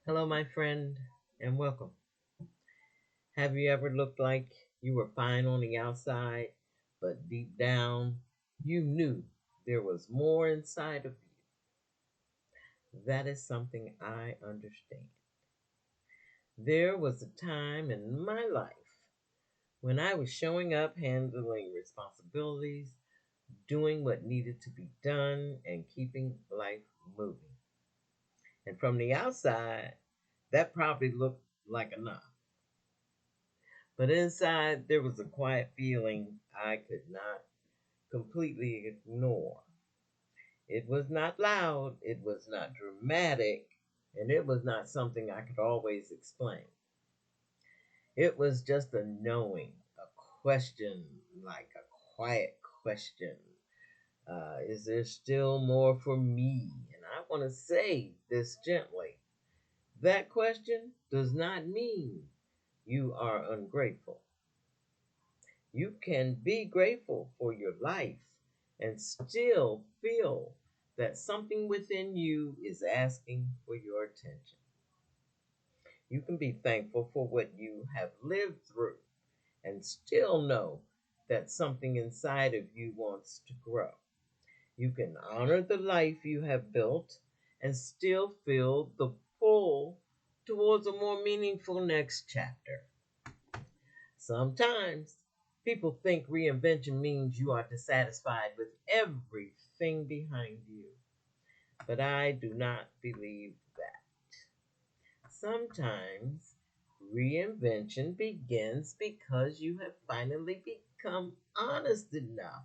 Hello, my friend, and welcome. Have you ever looked like you were fine on the outside, but deep down you knew there was more inside of you? That is something I understand. There was a time in my life when I was showing up, handling responsibilities, doing what needed to be done, and keeping life moving. And from the outside, that probably looked like enough. But inside, there was a quiet feeling I could not completely ignore. It was not loud, it was not dramatic, and it was not something I could always explain. It was just a knowing, a question, like a quiet question. Is there still more for me? And I want to say this gently. That question does not mean you are ungrateful. You can be grateful for your life and still feel that something within you is asking for your attention. You can be thankful for what you have lived through and still know that something inside of you wants to grow. You can honor the life you have built and still feel the pull towards a more meaningful next chapter. Sometimes people think reinvention means you are dissatisfied with everything behind you, but I do not believe that. Sometimes reinvention begins because you have finally become honest enough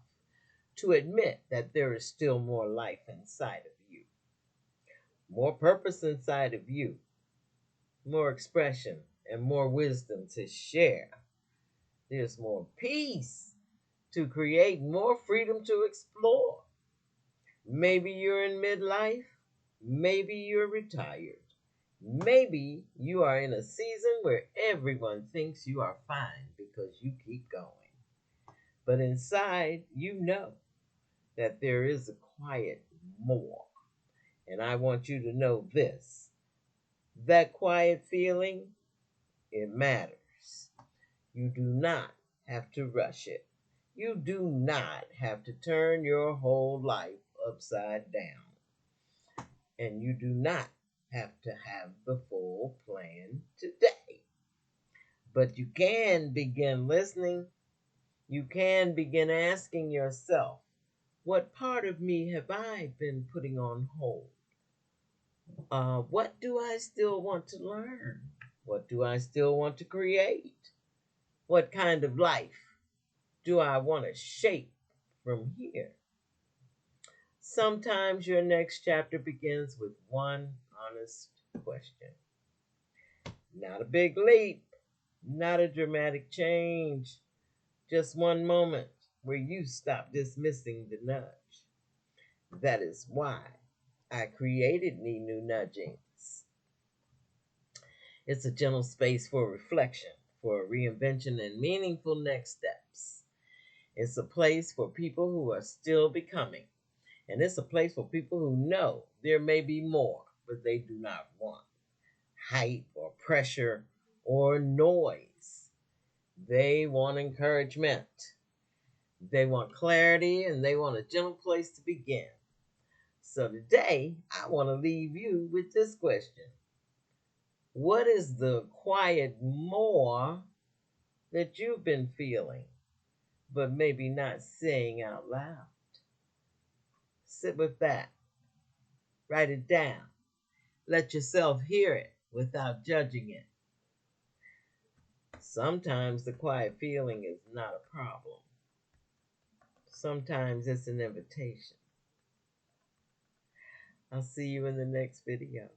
to admit that there is still more life inside of you, more purpose inside of you, more expression, and more wisdom to share. There's more peace to create, more freedom to explore. Maybe you're in midlife, maybe you're retired, maybe you are in a season where everyone thinks you are fine because you keep going. But inside, you know that there is a quiet more. And I want you to know this, that quiet feeling, it matters. You do not have to rush it. You do not have to turn your whole life upside down. And you do not have to have the full plan today. But you can begin listening. You can begin asking yourself, what part of me have I been putting on hold? What do I still want to learn? What do I still want to create? What kind of life do I want to shape from here? Sometimes your next chapter begins with one honest question. Not a big leap, not a dramatic change, just one moment where you stop dismissing the nudge. That is why I created Ninu Nudgings. It's a gentle space for reflection, for reinvention, and meaningful next steps. It's a place for people who are still becoming. And it's a place for people who know there may be more, but they do not want hype or pressure or noise. They want encouragement. They want clarity and they want a gentle place to begin. So today, I want to leave you with this question. What is the quiet more that you've been feeling, but maybe not saying out loud? Sit with that. Write it down. Let yourself hear it without judging it. Sometimes the quiet feeling is not a problem. Sometimes it's an invitation. I'll see you in the next video.